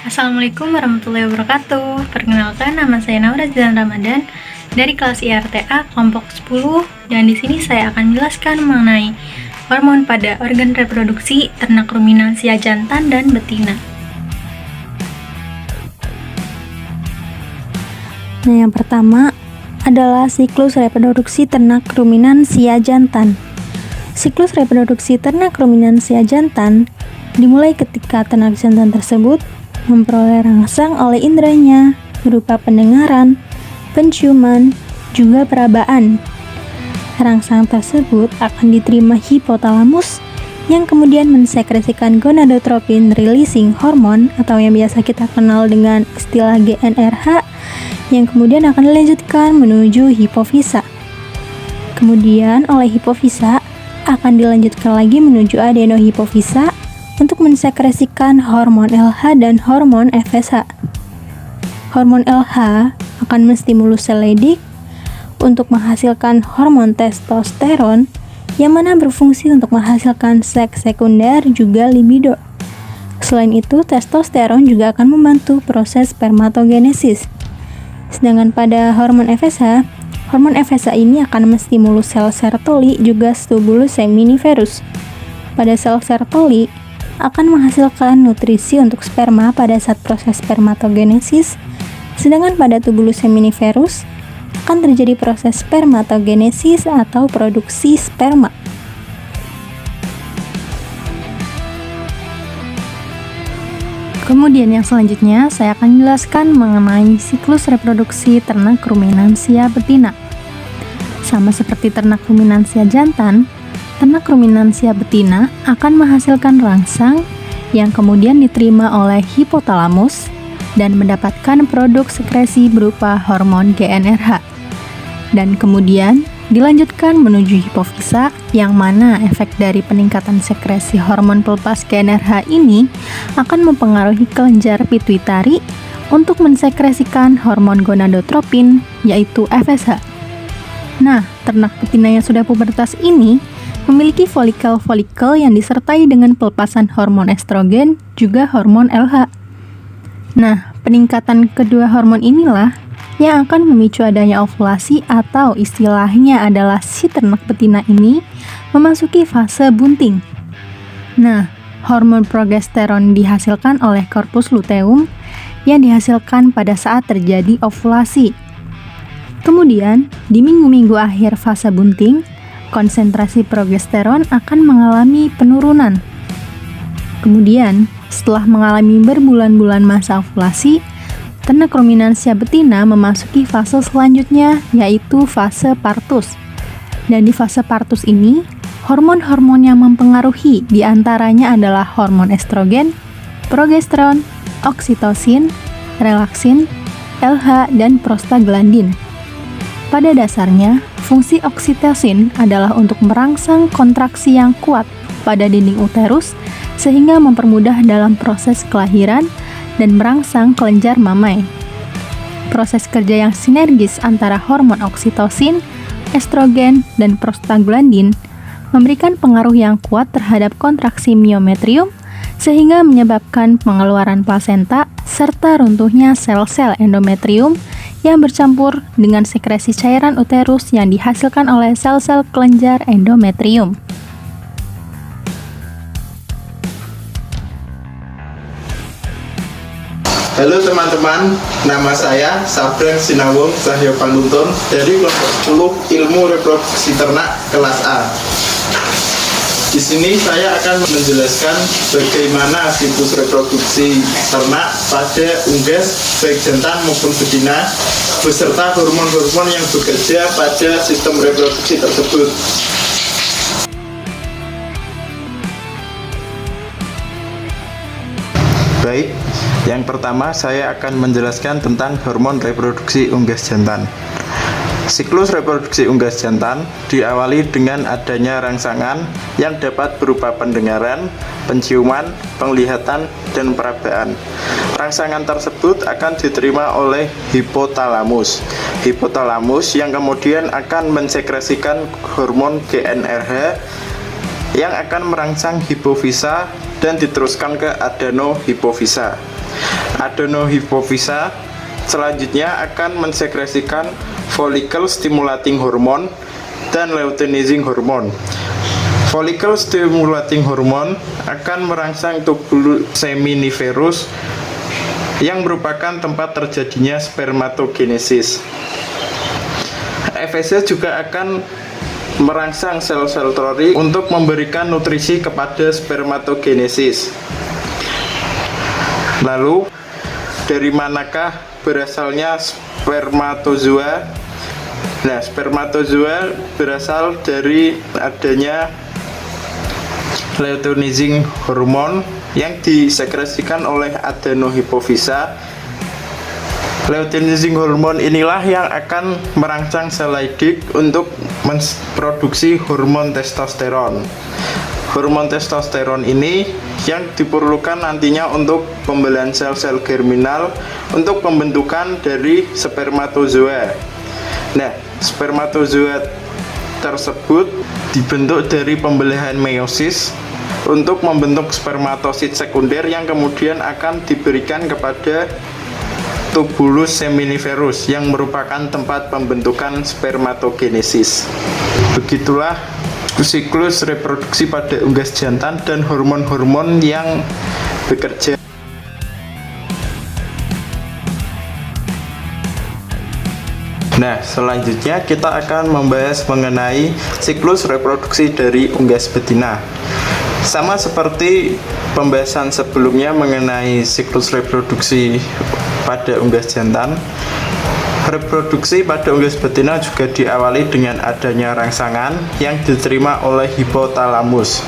Assalamualaikum warahmatullahi wabarakatuh. Perkenalkan, nama saya Naura Zidane Ramadan dari kelas IRTA kelompok 10, dan di sini saya akan menjelaskan mengenai hormon pada organ reproduksi ternak ruminansia jantan dan betina. Nah, yang pertama adalah siklus reproduksi ternak ruminansia jantan. Siklus reproduksi ternak ruminansia jantan dimulai ketika ternak jantan tersebut memperoleh rangsang oleh inderanya berupa pendengaran, penciuman, juga perabaan. Rangsang tersebut akan diterima hipotalamus yang kemudian mensekresikan gonadotropin releasing hormone atau yang biasa kita kenal dengan istilah GnRH, yang kemudian akan dilanjutkan menuju hipofisa. Kemudian oleh hipofisa akan dilanjutkan lagi menuju adenohipofisa untuk mensekresikan hormon LH dan hormon FSH. Hormon LH akan menstimulus sel Leydig untuk menghasilkan hormon testosteron yang mana berfungsi untuk menghasilkan seks sekunder juga libido. Selain itu, testosteron juga akan membantu proses spermatogenesis. Sedangkan pada hormon FSH ini akan menstimulus sel Sertoli juga tubulus seminiferus. Pada sel Sertoli akan menghasilkan nutrisi untuk sperma pada saat proses spermatogenesis, sedangkan pada tubulus seminiferus akan terjadi proses spermatogenesis atau produksi sperma. Kemudian yang selanjutnya saya akan jelaskan mengenai siklus reproduksi ternak ruminansia betina. Sama seperti ternak ruminansia jantan, ternak ruminansia betina akan menghasilkan rangsang yang kemudian diterima oleh hipotalamus dan mendapatkan produk sekresi berupa hormon GnRH, dan kemudian dilanjutkan menuju hipofisa, yang mana efek dari peningkatan sekresi hormon pelepas GnRH ini akan mempengaruhi kelenjar pituitari untuk mensekresikan hormon gonadotropin, yaitu FSH. Nah, ternak betina yang sudah pubertas ini memiliki folikel-folikel yang disertai dengan pelepasan hormon estrogen juga hormon LH. Nah, peningkatan kedua hormon inilah yang akan memicu adanya ovulasi, atau istilahnya adalah si ternak betina ini memasuki fase bunting. Nah, hormon progesteron dihasilkan oleh korpus luteum yang dihasilkan pada saat terjadi ovulasi. Kemudian, di minggu-minggu akhir fase bunting, konsentrasi progesteron akan mengalami penurunan. Kemudian, setelah mengalami berbulan-bulan masa ovulasi, ternak ruminansia betina memasuki fase selanjutnya, yaitu fase partus. Dan di fase partus ini, hormon-hormon yang mempengaruhi diantaranya adalah hormon estrogen, progesteron, oksitosin, relaksin, LH, dan prostaglandin. Pada dasarnya, fungsi oksitosin adalah untuk merangsang kontraksi yang kuat pada dinding uterus sehingga mempermudah dalam proses kelahiran dan merangsang kelenjar mamai. Proses kerja yang sinergis antara hormon oksitosin, estrogen, dan prostaglandin memberikan pengaruh yang kuat terhadap kontraksi miometrium sehingga menyebabkan pengeluaran plasenta serta runtuhnya sel-sel endometrium yang bercampur dengan sekresi cairan uterus yang dihasilkan oleh sel-sel kelenjar endometrium. Halo teman-teman, nama saya Sabrang Sinawung Cahyo Pantuntun dari kelompok 10 Ilmu Reproduksi Ternak kelas A. Di sini saya akan menjelaskan bagaimana siklus reproduksi ternak pada unggas baik jantan maupun betina beserta hormon-hormon yang bekerja pada sistem reproduksi tersebut. Baik, yang pertama saya akan menjelaskan tentang hormon reproduksi unggas jantan. Siklus reproduksi unggas jantan diawali dengan adanya rangsangan yang dapat berupa pendengaran, penciuman, penglihatan, dan perabaan. Rangsangan tersebut akan diterima oleh hipotalamus. Hipotalamus yang kemudian akan mensekresikan hormon GnRH yang akan merangsang hipofisa dan diteruskan ke adenohipofisa. Adenohipofisa selanjutnya akan mensekresikan follicle stimulating hormone dan luteinizing hormone. Follicle stimulating hormone akan merangsang tubulus seminiferus yang merupakan tempat terjadinya spermatogenesis. FSH juga akan merangsang sel-sel trori untuk memberikan nutrisi kepada spermatogenesis. Lalu, dari manakah berasalnya spermatozoa? Nah, spermatozoa berasal dari adanya luteinizing hormone yang disekresikan oleh adenohipofisa. Luteinizing hormone inilah yang akan merangsang sel Leydig untuk memproduksi hormon testosteron. Hormon testosteron ini yang diperlukan nantinya untuk pembelahan sel-sel germinal untuk pembentukan dari spermatozoa. Nah, spermatozoa tersebut dibentuk dari pembelahan meiosis untuk membentuk spermatosit sekunder yang kemudian akan diberikan kepada tubulus seminiferus yang merupakan tempat pembentukan spermatogenesis. Begitulah siklus reproduksi pada unggas jantan dan hormon-hormon yang bekerja. Nah, selanjutnya kita akan membahas mengenai siklus reproduksi dari unggas betina. Sama seperti pembahasan sebelumnya mengenai siklus reproduksi pada unggas jantan, reproduksi pada unggas betina juga diawali dengan adanya rangsangan yang diterima oleh hipotalamus.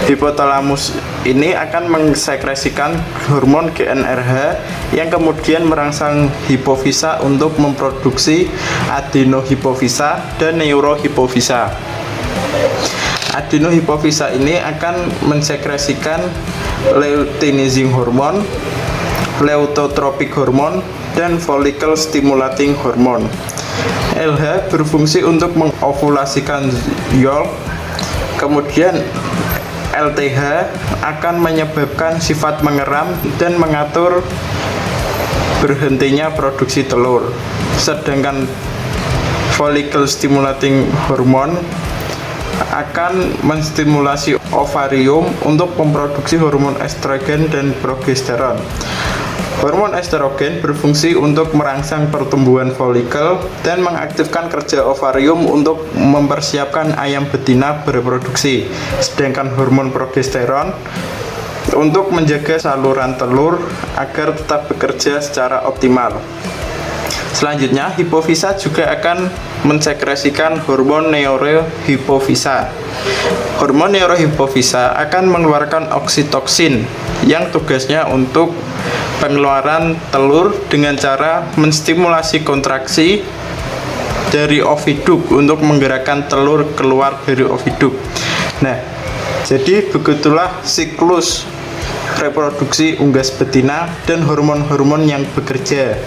Hipotalamus ini akan mensekresikan hormon GnRH yang kemudian merangsang hipofisa untuk memproduksi adenohipofisa dan neurohipofisa. Adenohipofisa ini akan mensekresikan luteinizing hormone, leukotropic hormone, dan follicle stimulating hormone. LH berfungsi untuk mengovulasikan yolk, kemudian LTH akan menyebabkan sifat mengeram dan mengatur berhentinya produksi telur. Sedangkan follicle stimulating hormone akan menstimulasi ovarium untuk memproduksi hormon estrogen dan progesteron. Hormon estrogen berfungsi untuk merangsang pertumbuhan folikel dan mengaktifkan kerja ovarium untuk mempersiapkan ayam betina bereproduksi. Sedangkan hormon progesteron untuk menjaga saluran telur agar tetap bekerja secara optimal. Selanjutnya, hipofisa juga akan mensekresikan hormon neurohipofisa. Hormon neurohipofisa akan mengeluarkan oksitoksin yang tugasnya untuk pengeluaran telur dengan cara menstimulasi kontraksi dari oviduk untuk menggerakkan telur keluar dari oviduk. Nah, jadi begitulah siklus reproduksi unggas betina dan hormon-hormon yang bekerja.